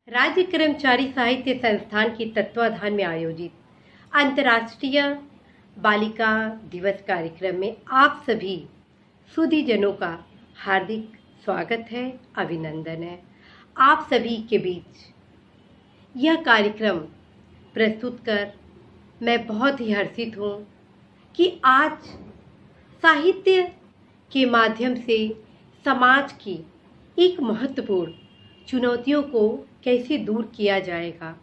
राज्य कर्मचारी साहित्य संस्थान के तत्वाधान में आयोजित अंतर्राष्ट्रीय बालिका दिवस कार्यक्रम में आप सभी सुधीजनों का हार्दिक स्वागत है, अभिनंदन है। आप सभी के बीच यह कार्यक्रम प्रस्तुत कर मैं बहुत ही हर्षित हूँ कि आज साहित्य के माध्यम से समाज की एक महत्वपूर्ण चुनौतियों को कैसे दूर किया जाएगा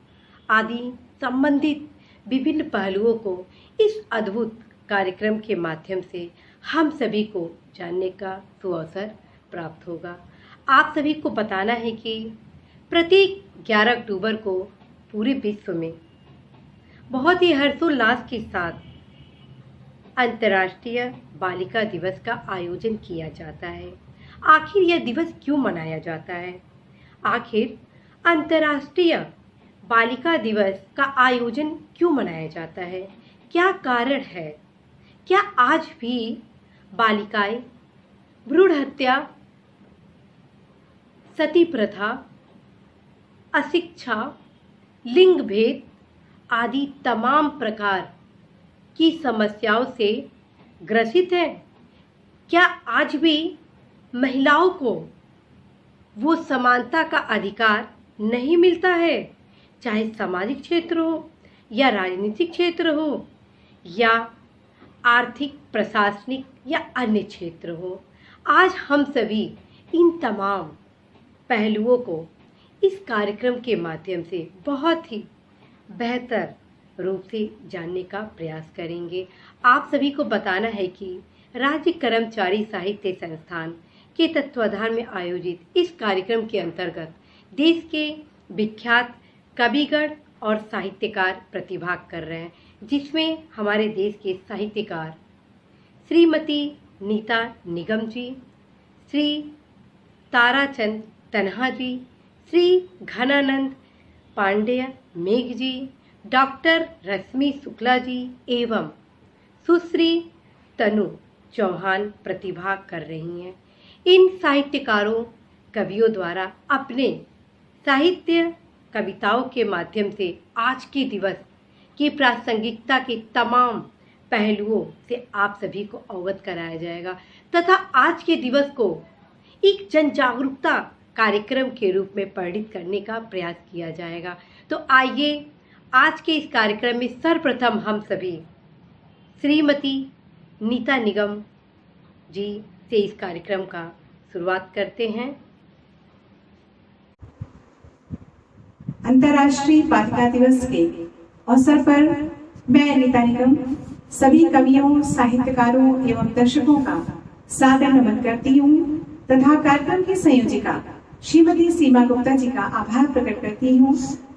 आदि संबंधित विभिन्न पहलुओं को इस अद्भुत कार्यक्रम के माध्यम से हम सभी को जानने का सुअवसर प्राप्त होगा। आप सभी को बताना है कि प्रत्येक 11 अक्टूबर को पूरे विश्व में बहुत ही हर्षोल्लास के साथ अंतर्राष्ट्रीय बालिका दिवस का आयोजन किया जाता है। आखिर यह दिवस क्यों मनाया जाता है? आखिर अंतर्राष्ट्रीय बालिका दिवस का आयोजन क्यों मनाया जाता है? क्या कारण है? क्या आज भी बालिकाएं भ्रूण हत्या, सती प्रथा, अशिक्षा, लिंग भेद आदि तमाम प्रकार की समस्याओं से ग्रसित हैं? क्या आज भी महिलाओं को वो समानता का अधिकार नहीं मिलता है, चाहे सामाजिक क्षेत्र हो या राजनीतिक क्षेत्र हो या आर्थिक, प्रशासनिक या अन्य क्षेत्र हो? आज हम सभी इन तमाम पहलुओं को इस कार्यक्रम के माध्यम से बहुत ही बेहतर रूप से जानने का प्रयास करेंगे। आप सभी को बताना है कि राज्य कर्मचारी साहित्य संस्थान के तत्वाधान में आयोजित इस कार्यक्रम के अंतर्गत देश के विख्यात कविगण और साहित्यकार प्रतिभाग कर रहे हैं, जिसमें हमारे देश के साहित्यकार श्रीमती नीता निगम जी, श्री ताराचंद तन्हा जी, श्री घनानंद पांडेय मेघ जी, डॉक्टर रश्मि शुक्ला जी एवं सुश्री तनु चौहान प्रतिभाग कर रही हैं। इन साहित्यकारों, कवियों द्वारा अपने साहित्य कविताओं के माध्यम से आज के दिवस की प्रासंगिकता के तमाम पहलुओं से आप सभी को अवगत कराया जाएगा तथा आज के दिवस को एक जन जागरूकता कार्यक्रम के रूप में परिणित करने का प्रयास किया जाएगा। तो आइए आज के इस कार्यक्रम में सर्वप्रथम हम सभी श्रीमती नीता निगम जी से इस कार्यक्रम का शुरुआत करते हैं। अंतर्राष्ट्रीय बालिका दिवस के अवसर पर मैं नीता निगम सभी कवियों, साहित्यकारों एवं दर्शकों का सादर नमन करती हूँ तथा कार्यक्रम की संयोजिका श्रीमती सीमा गुप्ता जी का आभार प्रकट करती हूँ,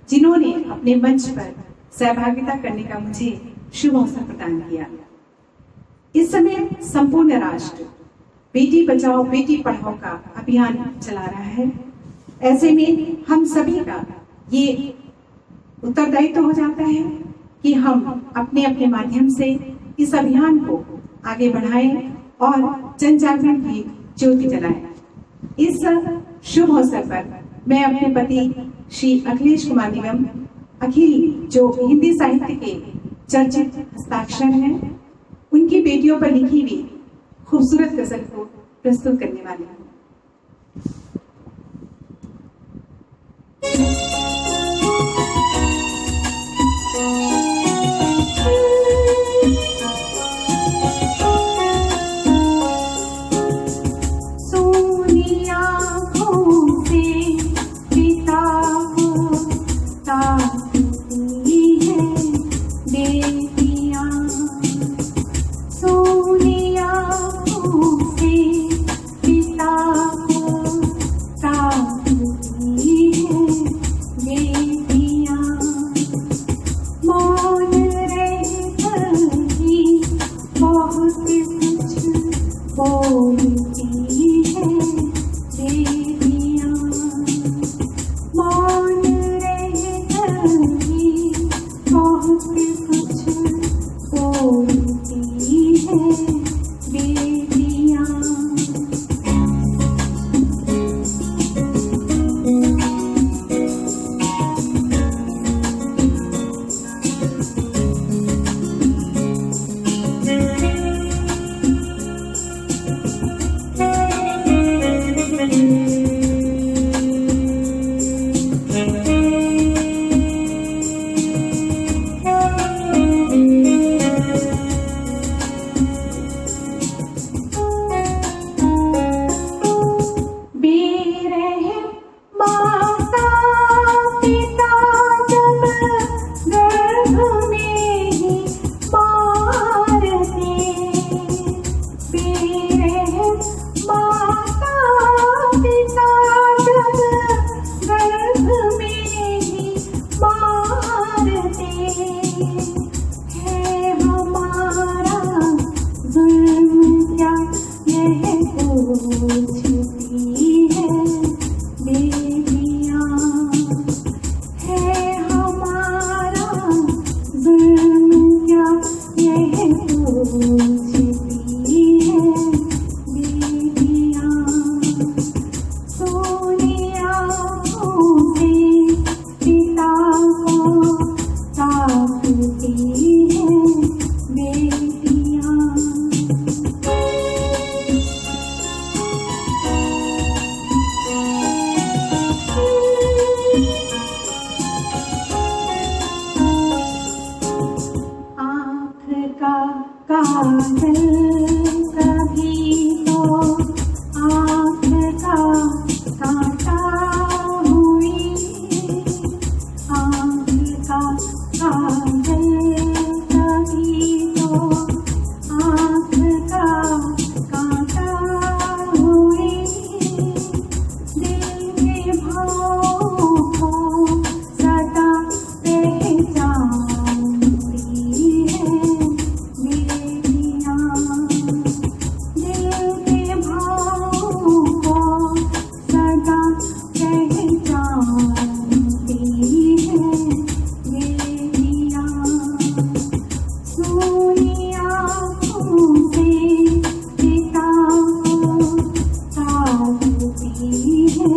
जिन्होंने अपने मंच पर सहभागिता करने का मुझे शुभ अवसर प्रदान किया। इस समय संपूर्ण राष्ट्र बेटी बचाओ बेटी पढ़ाओ का अभियान चला रहा है। ऐसे में हम सभी का ये उत्तरदायित्व हो जाता है कि हम अपने अपने माध्यम से इस अभियान को आगे बढ़ाएं और जन जागरण की ज्योति जलाएं। इस शुभ अवसर पर मैं अपने पति श्री अखिलेश कुमार निगम, अखिल जो हिंदी साहित्य के चर्चित हस्ताक्षर हैं, उनकी बेटियों पर लिखी हुई खूबसूरत गजल को प्रस्तुत करने वाले हैं। सोनिया से पिता का कांटा हुई, आँख का काजल कभी तो आँख का कांटा हुई, दिल के भावों को सदा पहचानती है मेरे जिया, दिल के भावों को सदा पहचानती है मेरे जिया, सोनी आँखों से पिता को ताकती है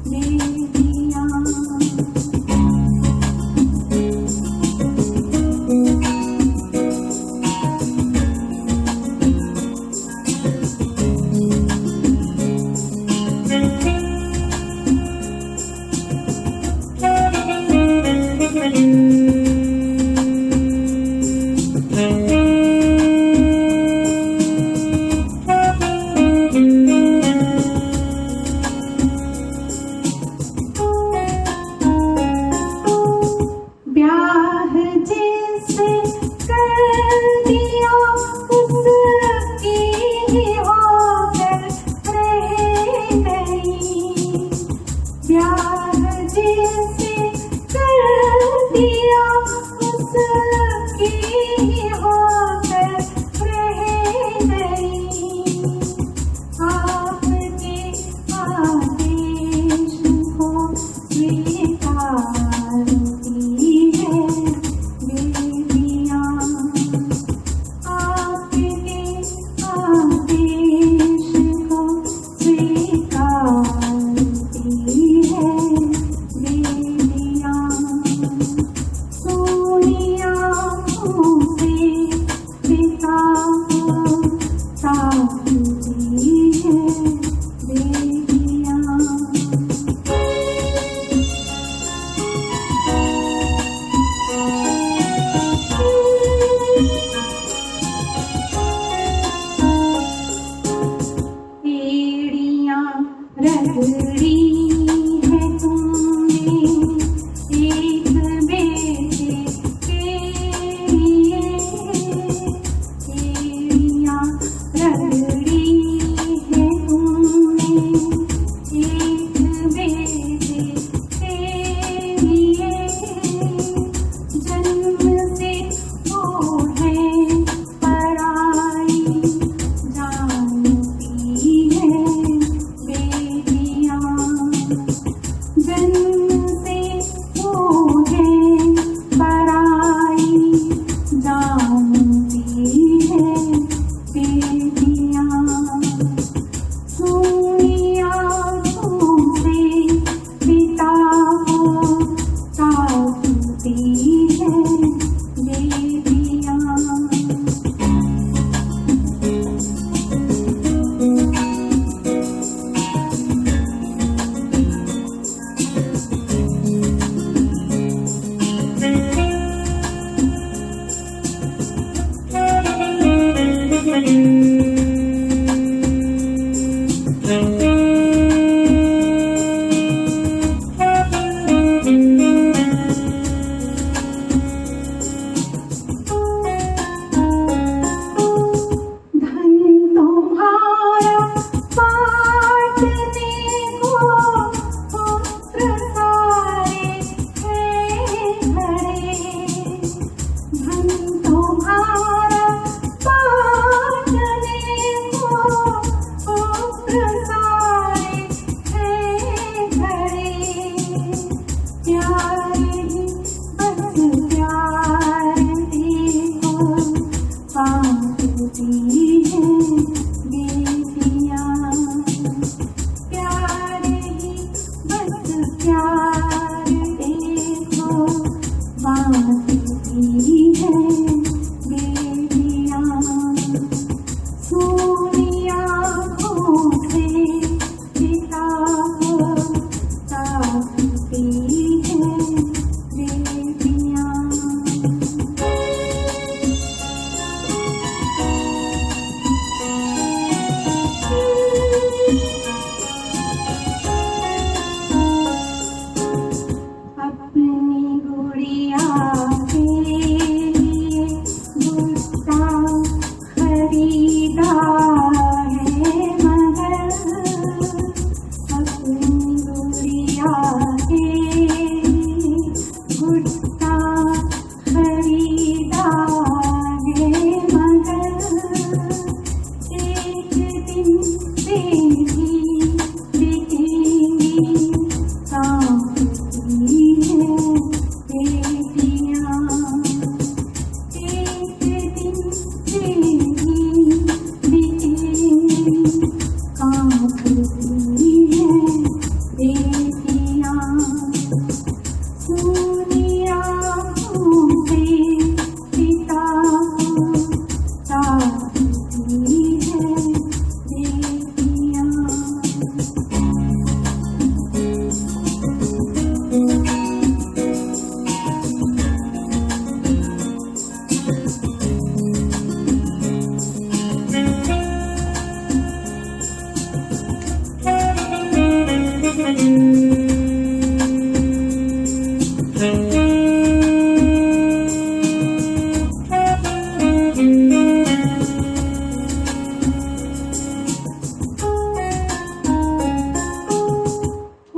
मेरे जिया। ब्याह जिससे कर दिया उसकी ही होकर रह गई, ब्याह जिससे कर दिया उसकी ही होकर रह गई, आपके आदेश को स्वीकारती है बेटियां, आपके आदेश को स्वीकारती है बेटियां, सोनी आँखों से पिता को ताकती है बेटियां। एड़ियाँ रगड़ी है तुमने एक बेटे के लिए, एड़ियाँ रगड़ी है तुमने एक बेटे के लिए, जन्म से वो है पराई जानती है बेटियां,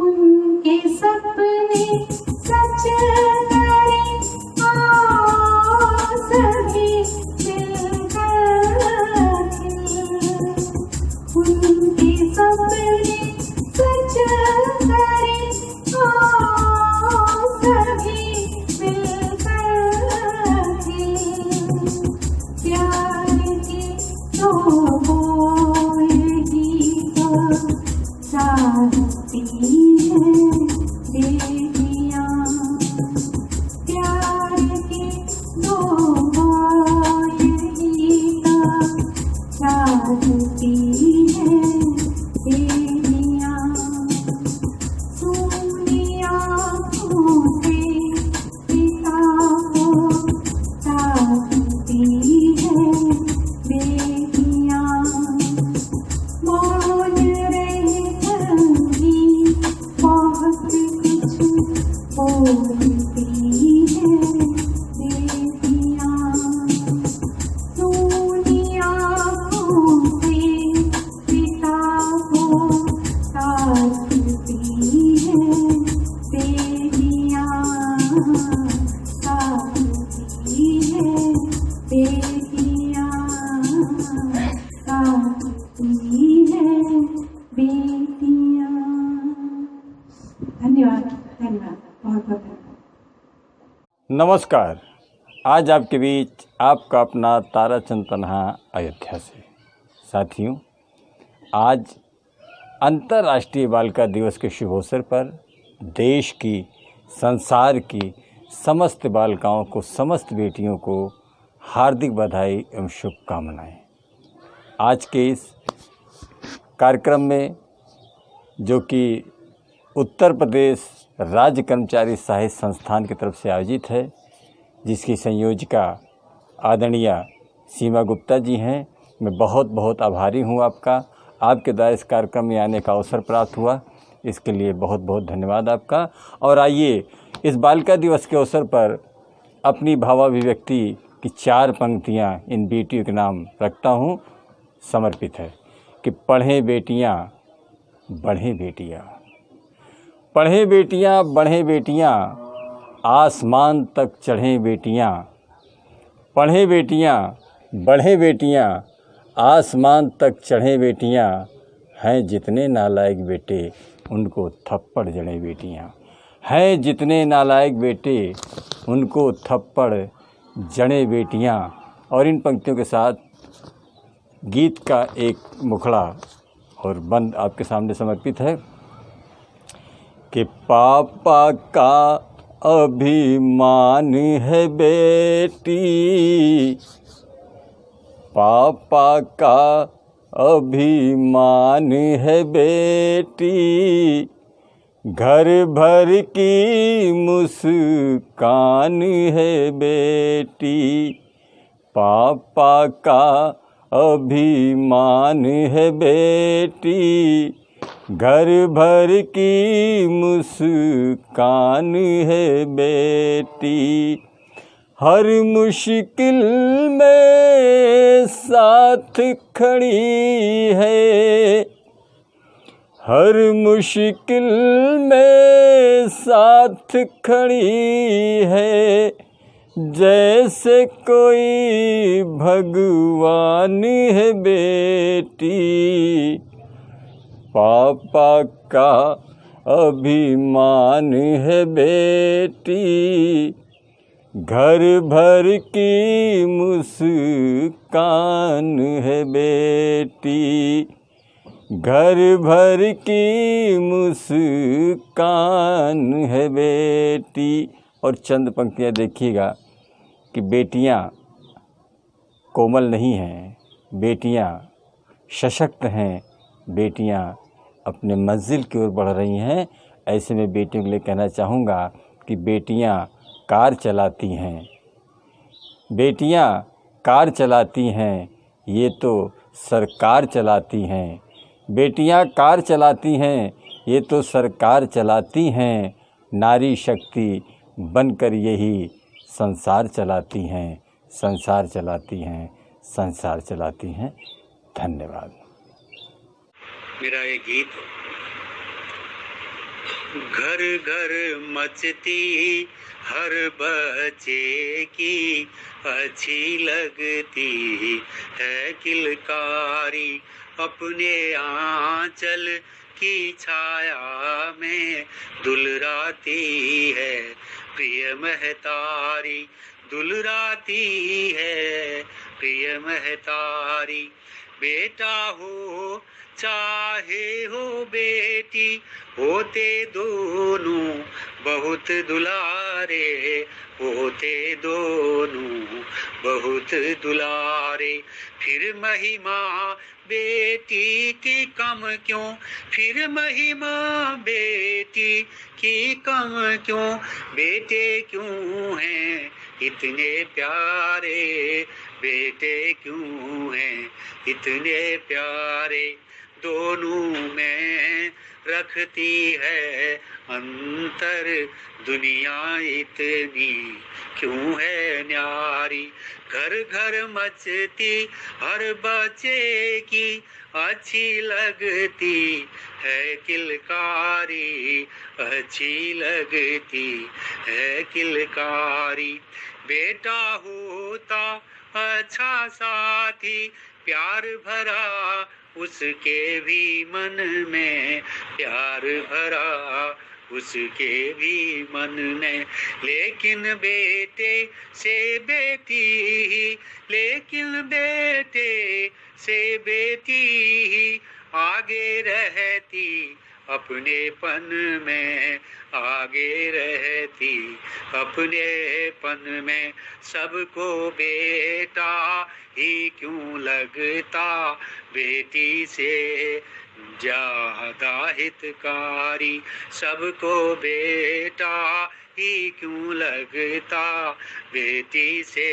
उनके सपने सच करें सभी मिलकर उनके सपने सच करें सभी मिलकर प्यार की तो यही तो चाहती है बेटियां प्यार की दो यही तो चाहती है बेटियां सोनी आँखों से पिता को ताकती है बेटियां मौन रहती बहुत कुछ बोलती है बेटियां सोनी आँखों से पिता को ताकती है बेटियां ताकती है बेटियां ताकती है बेटियां। धन्यवाद धन्यवाद बहुत बहुत धन्यवाद। नमस्कार। आज आपके बीच आपका अपना ताराचंद तन्हा अयोध्या से। साथियों, आज अंतर्राष्ट्रीय बालिका दिवस के शुभ अवसर पर देश की, संसार की समस्त बालिकाओं को, समस्त बेटियों को हार्दिक बधाई एवं शुभकामनाएं। आज के इस कार्यक्रम में, जो कि उत्तर प्रदेश राज्य कर्मचारी साहित्य संस्थान की तरफ से आयोजित है, जिसकी संयोजिका आदरणीय सीमा गुप्ता जी हैं, मैं बहुत बहुत आभारी हूं आपका। आपके द्वारा इस कार्यक्रम में आने का अवसर प्राप्त हुआ, इसके लिए बहुत बहुत धन्यवाद आपका। और आइए, इस बालिका दिवस के अवसर पर अपनी भावाभिव्यक्ति की 4 पंक्तियां इन बेटियों के नाम रखता हूं, समर्पित है कि पढ़ें बेटियां, बढ़ें बेटियां, पढ़ें बेटियां, बढ़ें बेटियां, आसमान तक चढ़ें बेटियां, पढ़ें बेटियां, बढ़ें बेटियां, आसमान तक चढ़ें बेटियां, हैं जितने नालायक बेटे उनको थप्पड़ जड़ें बेटियां, हैं जितने नालायक बेटे उनको थप्पड़ जड़ें बेटियां। और इन पंक्तियों के साथ गीत का एक मुखड़ा और बंद आपके सामने समर्पित है कि पापा का अभिमान है बेटी, पापा का अभिमान है बेटी, घर भर की मुस्कान है बेटी, पापा का अभिमान है बेटी, घर भर की मुस्कान है बेटी, हर मुश्किल में साथ खड़ी है, हर मुश्किल में साथ खड़ी है, जैसे कोई भगवान है बेटी, पापा का अभिमान है बेटी, घर भर की मुस्कान है बेटी, घर भर की मुस्कान है बेटी। और चंद पंक्तियाँ देखिएगा कि बेटियाँ कोमल नहीं हैं, बेटियाँ सशक्त हैं, बेटियाँ अपने मंजिल की ओर बढ़ रही हैं। ऐसे में बेटियों के लिए कहना चाहूँगा कि बेटियाँ कार चलाती हैं, बेटियाँ कार चलाती हैं, ये तो सरकार चलाती हैं, बेटियाँ कार चलाती हैं, ये तो सरकार चलाती हैं, नारी शक्ति बनकर यही संसार चलाती हैं, संसार चलाती हैं, संसार चलाती हैं। धन्यवाद। मेरा ये गीत घर घर मचती हर बच्चे की अच्छी लगती है किलकारी, अपने आंचल की छाया में दुलराती है प्रिय महतारी, दुलराती है प्रिय महतारी। बेटा हो चाहे हो बेटी, होते दोनों बहुत दुलारे, होते दोनों बहुत दुलारे। फिर महिमा बेटी की कम क्यों, फिर महिमा बेटी की कम क्यों, बेटे क्यों हैं इतने प्यारे, बेटे क्यों हैं इतने प्यारे। दोनों में रखती है अंतर दुनिया इतनी क्यों है न्यारी। घर घर मचती हर बच्चे की अच्छी लगती है किलकारी, अच्छी लगती है किलकारी। बेटा होता अच्छा साथी, प्यार भरा उसके भी मन में, प्यार भरा उसके भी मन में। लेकिन बेटे से बेटी ही, लेकिन बेटे से बेटी ही आगे रहती अपनेपन में, आगे रहती अपनेपन में। सबको बेटा ही क्यों लगता, बेटी से ज्यादा हितकारी। सबको बेटा ही क्यों लगता, बेटी से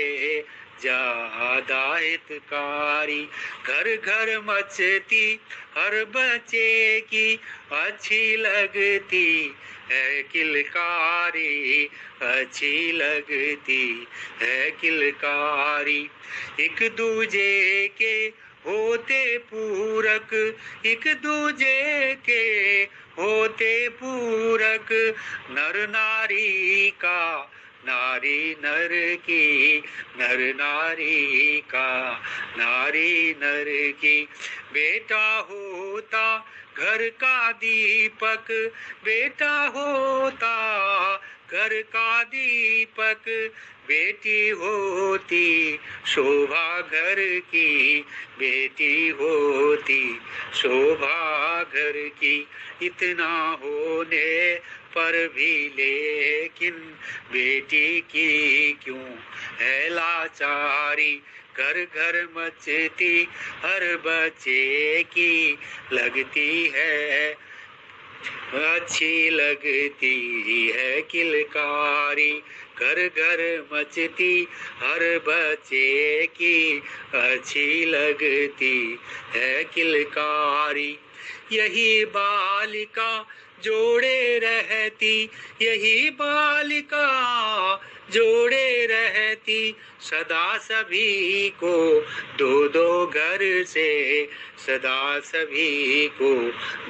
ज्यादा हितकारी। घर घर मचती हर बच्चे की अच्छी लगती है किलकारी, अच्छी लगती है किलकारी। एक दूजे के होते पूरक, एक दूजे के होते पूरक, नर नारी का नारी नर की, नर नारी का नारी नर की। बेटा होता घर का दीपक, बेटा होता घर का दीपक, बेटी होती शोभा घर की, बेटी होती शोभा घर की। इतना होने पर भी लेकिन बेटी की क्यों है लाचारी। घर घर मचती हर बच्चे की लगती है, अच्छी लगती है किलकारी। घर घर मचती हर बच्चे की अच्छी लगती है किलकारी। यही बालिका जोड़े रहती, यही बालिका जोड़े रहती, सदा सभी को दो दो घर से, सदा सभी को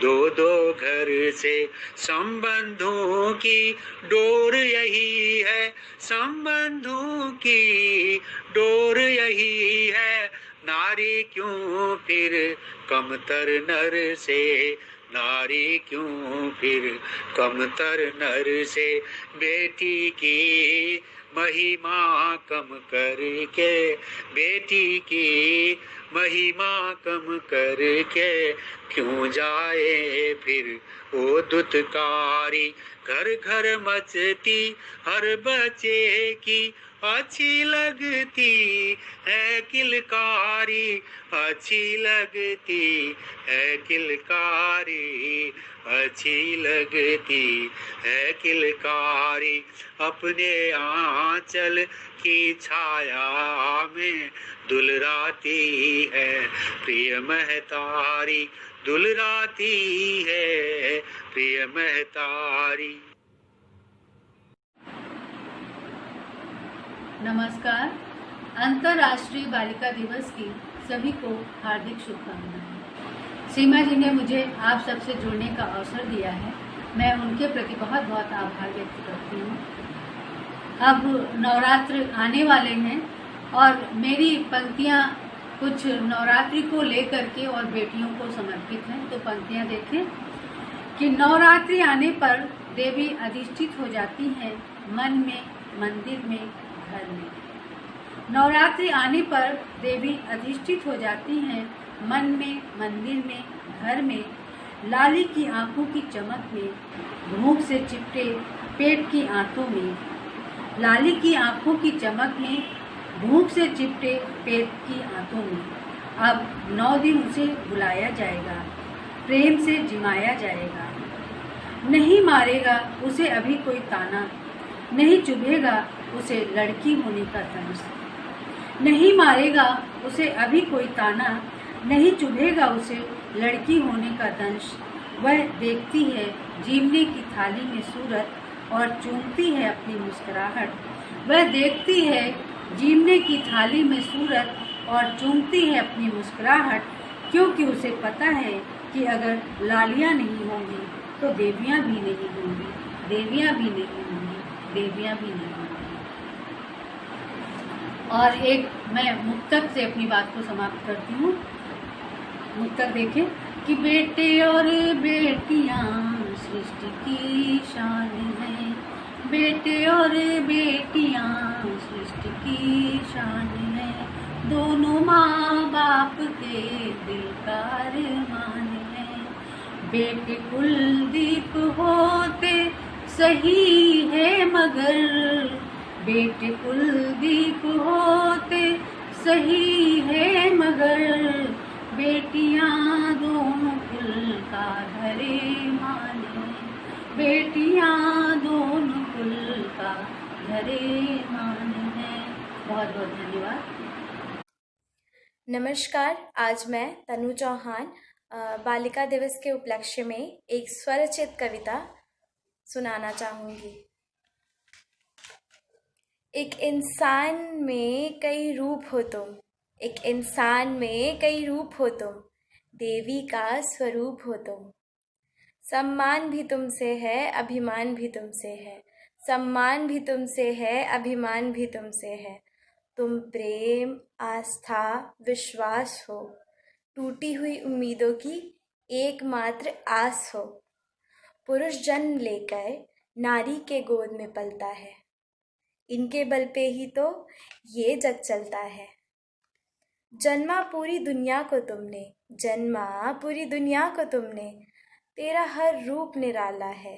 दो दो घर से। संबंधों की डोर यही है, संबंधों की डोर यही है। नारी क्यों फिर कमतर नर से, नारी क्यों फिर कमतर नर से। बेटी की महिमा कम करके, बेटी की महिमा कम करके क्यों जाए फिर वो दुत्कारी। घर घर मचती हर बच्चे की अच्छी लगती है किलकारी, अच्छी लगती है किलकारी, अच्छी लगती है किलकारी। अपने आंचल की छाया में दुलराती है प्रिय महतारी, दुलराती है प्रिय महतारी। नमस्कार। अंतर्राष्ट्रीय बालिका दिवस की सभी को हार्दिक शुभकामनाएं। सीमा जी ने मुझे आप सबसे जुड़ने का अवसर दिया है, मैं उनके प्रति बहुत बहुत आभार व्यक्त करती हूँ। अब नवरात्र आने वाले हैं और मेरी पंक्तियाँ कुछ नवरात्रि को लेकर के और बेटियों को समर्पित हैं। तो पंक्तियाँ देखें कि नवरात्रि आने पर देवी अधिष्ठित हो जाती हैं मन में, मंदिर में, घर में। नवरात्रि आने पर देवी अधिष्ठित हो जाती हैं मन में, मंदिर में, घर में। लाली की आंखों की चमक में, भूख से चिपटे पेट की आंतों में। लाली की आंखों की चमक में, भूख से चिपटे पेट की आंतों में। अब 9 दिन उसे बुलाया जाएगा, प्रेम से जिमाया जाएगा। नहीं मारेगा उसे अभी कोई ताना, नहीं चुभेगा उसे लड़की होने का दंश। नहीं मारेगा उसे अभी कोई ताना, नहीं चुभेगा उसे लड़की होने का दंश। वह देखती है जीवने की थाली में सूरत और चूमती है अपनी मुस्कुराहट। वह देखती है जीवने की थाली में सूरत और चूमती है अपनी मुस्कुराहट, क्योंकि उसे पता है कि अगर लालियाँ नहीं होंगी तो देवियाँ भी नहीं होंगी, देवियाँ भी नहीं होंगी, देवियाँ भी नहीं होंगी। और एक मैं मुक्तक से अपनी बात को समाप्त करती हूँ। मुक्तक देखें कि बेटे और बेटियाँ सृष्टि की शान है। बेटे और बेटियाँ सृष्टि की शान है। दोनों माँ बाप के दिल का अरमान है। बेटे कुलदीप होते सही है मगर, बेटे कुलदीप होते सही है मगर, बेटियां दोनों कुल का धरे मान है। बेटियां दोनों कुल का धरे मान है। बहुत बहुत धन्यवाद। नमस्कार। आज मैं तनु चौहान बालिका दिवस के उपलक्ष्य में एक स्वरचित कविता सुनाना चाहूँगी। एक इंसान में कई रूप हो तुम, एक इंसान में कई रूप हो तुम, देवी का स्वरूप हो तुम। सम्मान भी तुमसे है, अभिमान भी तुमसे है। सम्मान भी तुमसे है, अभिमान भी तुमसे है। तुम प्रेम, आस्था, विश्वास हो। टूटी हुई उम्मीदों की एकमात्र आस हो। पुरुष जन्म लेकर नारी के गोद में पलता है। इनके बल पे ही तो ये जग चलता है। जन्मा पूरी दुनिया को तुमने, जन्मा पूरी दुनिया को तुमने। तेरा हर रूप निराला है।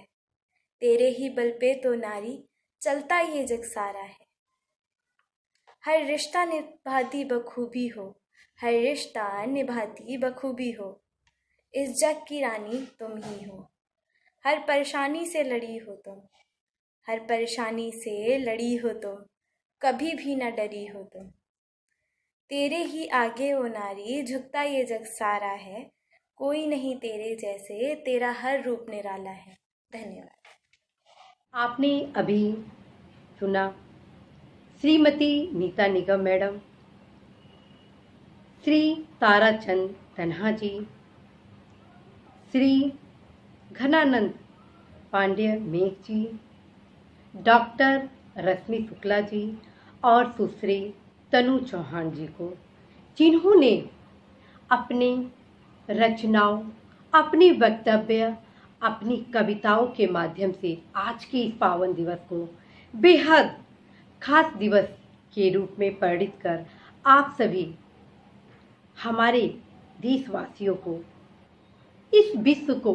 तेरे ही बल पे तो नारी चलता ये जग सारा है। हर रिश्ता निभाती बखूबी हो, हर रिश्ता निभाती बखूबी हो। इस जग की रानी तुम ही हो। हर परेशानी से लड़ी हो तुम, हर परेशानी से लड़ी हो तुम। कभी भी न डरी हो तुम। तेरे ही आगे ओ नारी झुकता ये जग सारा है। कोई नहीं तेरे जैसे, तेरा हर रूप निराला है। धन्यवाद। आपने अभी सुना श्रीमती नीता निगम मैडम, श्री ताराचंद तन्हा जी, श्री घनानंद पांड्य मेघ जी, डॉक्टर रश्मि शुक्ला जी और सुश्री तनु चौहान जी को, जिन्होंने अपनी रचनाओं, अपनी वक्तव्य, अपनी कविताओं के माध्यम से आज के इस पावन दिवस को बेहद खास दिवस के रूप में परिणित कर आप सभी हमारे देशवासियों को, इस विश्व को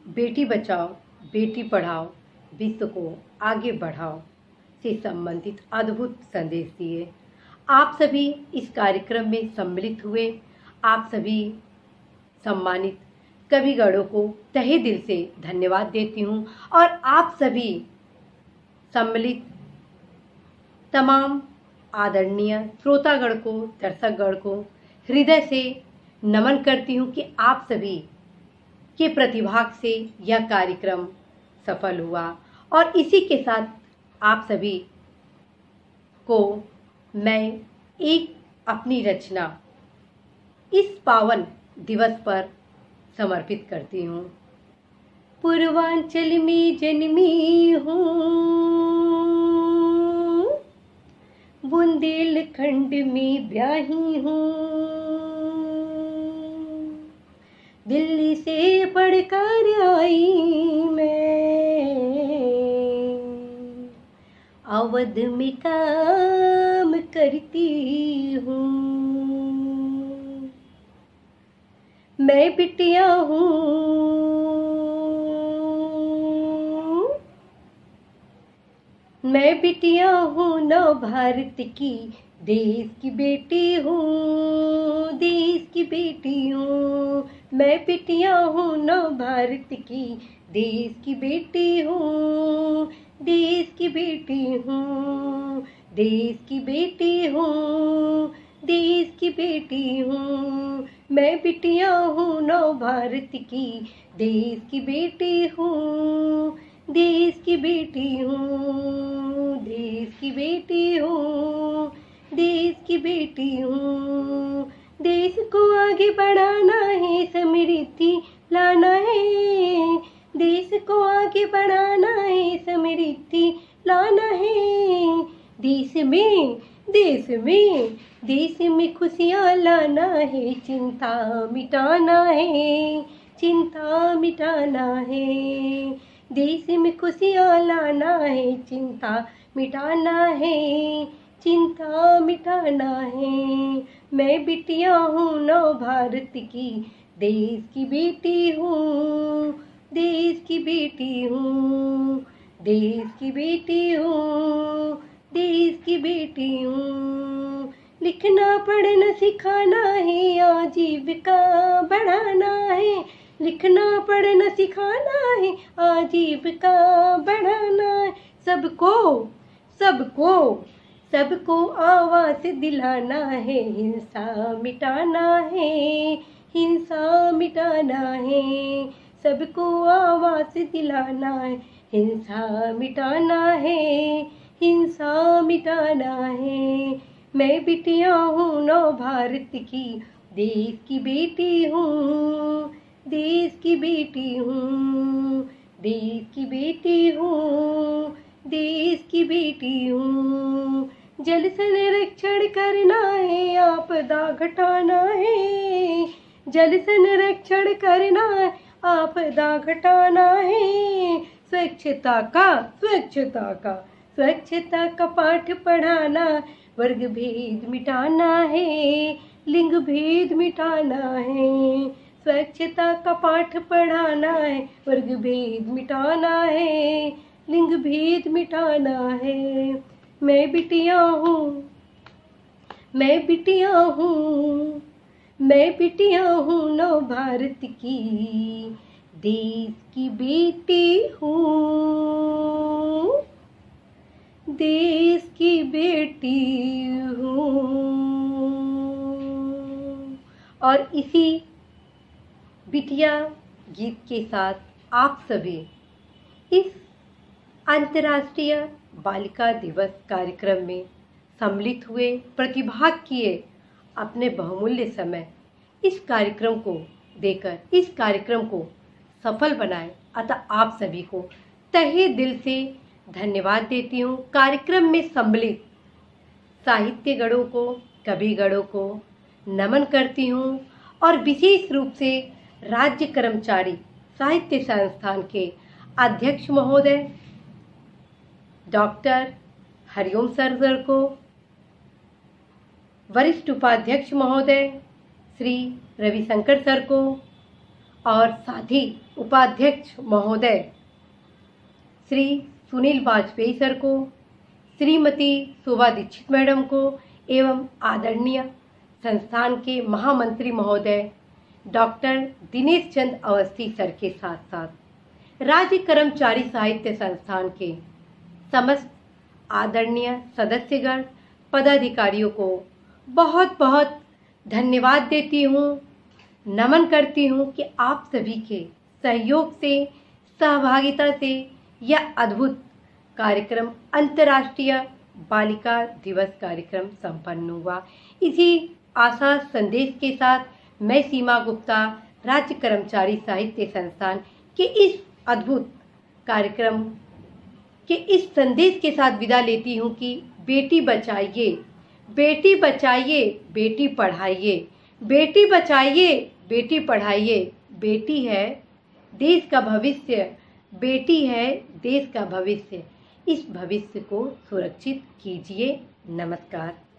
बेटी बचाओ बेटी पढ़ाओ, विश्व को आगे बढ़ाओ से संबंधित अद्भुत संदेश दिए। आप सभी इस कार्यक्रम में सम्मिलित हुए। आप सभी सम्मानित कविगणों को तहे दिल से धन्यवाद देती हूँ और आप सभी सम्मिलित तमाम आदरणीय श्रोतागण को, दर्शकगण को हृदय से नमन करती हूँ कि आप सभी के प्रतिभाग से यह कार्यक्रम सफल हुआ और इसी के साथ आप सभी को मैं एक अपनी रचना इस पावन दिवस पर समर्पित करती हूँ। पूर्वांचल में जन्मी हूँ, बुंदेलखंड में ब्याही हूँ, दिल्ली से पढ़कर आई मैं, अवध में काम करती हूँ। मैं बिटिया हूँ, मैं बिटिया हूँ नव भारत की, देश की बेटी हूँ, देश की बेटी हूँ। मैं बिटिया हूँ नव भारत की, देश की बेटी हूँ, देश की बेटी हूँ, देश की बेटी हूँ, देश की बेटी हूँ। मैं बिटिया हूँ नव भारत की, देश की बेटी हूँ, देश की बेटी हूँ, देश की बेटी हूँ, देश की बेटी हूँ। देश को आगे बढ़ाना है, समृद्धि लाना है, देश को आगे बढ़ाना है, समृद्धि लाना है। देश में देश में देश में खुशियाँ लाना है, चिंता मिटाना है, चिंता मिटाना है। देश में खुशियाँ लाना है, चिंता मिटाना है, चिंता मिटाना है। मैं बिटिया हूँ नव भारत की, देश की बेटी हूँ, देश की बेटी हूँ, देश की बेटी हूँ, देश की बेटी हूँ। लिखना पढ़ना सिखाना है, आजीविका बढ़ाना है, लिखना पढ़ना सिखाना है, आजीविका बढ़ाना है। सबको सबको सबको आवाज दिलाना है, हिंसा मिटाना है, हिंसा मिटाना है। सबको आवाज दिलाना है, हिंसा मिटाना है, हिंसा मिटाना है। मैं बिटिया हूँ नव भारत की, देश की बेटी हूँ, देश की बेटी हूँ, देश की बेटी हूँ, देश की बेटी हूँ। जल संरक्षण करना है, आपदा घटाना है, जल संरक्षण करना है, आपदा घटाना है। स्वच्छता का पाठ पढ़ाना, वर्ग भेद मिटाना है, लिंग भेद मिटाना है। स्वच्छता का पाठ पढ़ाना है, वर्ग भेद मिटाना है, लिंग भेद मिटाना है। मैं बिटिया हूँ, मैं बिटिया हूँ, मैं बिटिया हूँ नव भारत की, देश की बेटी हूँ, देश की बेटी हूँ। और इसी बिटिया गीत के साथ आप सभी इस अंतर्राष्ट्रीय बालिका दिवस कार्यक्रम में सम्मिलित हुए, प्रतिभाग किए, अपने बहुमूल्य समय इस कार्यक्रम को देकर इस कार्यक्रम को सफल बनाए। अतः आप सभी को तहे दिल से धन्यवाद देती हूँ। कार्यक्रम में सम्मिलित साहित्यगणों को, कविगणों को नमन करती हूँ और विशेष रूप से राज्य कर्मचारी साहित्य संस्थान के अध्यक्ष महोदय डॉक्टर हरिओम सर को, वरिष्ठ उपाध्यक्ष महोदय श्री रविशंकर सर को और साथ ही उपाध्यक्ष महोदय श्री सुनील वाजपेयी सर को, श्रीमती शोभा दीक्षित मैडम को एवं आदरणीय संस्थान के महामंत्री महोदय डॉक्टर दिनेश चंद अवस्थी सर के साथ साथ राज्य कर्मचारी साहित्य संस्थान के समस्त आदरणीय सदस्यगण पदाधिकारियों को बहुत बहुत धन्यवाद देती हूँ, नमन करती हूँ कि आप सभी के सहयोग से, सहभागिता से यह अद्भुत कार्यक्रम अंतर्राष्ट्रीय बालिका दिवस कार्यक्रम संपन्न हुआ। इसी आशा संदेश के साथ मैं सीमा गुप्ता राज्य कर्मचारी साहित्य संस्थान के इस अद्भुत कार्यक्रम के इस संदेश के साथ विदा लेती हूँ कि बेटी बचाइए, बेटी बचाइए, बेटी पढ़ाइए, बेटी बचाइए, बेटी पढ़ाइए। बेटी है देश का भविष्य, बेटी है देश का भविष्य। इस भविष्य को सुरक्षित कीजिए। नमस्कार।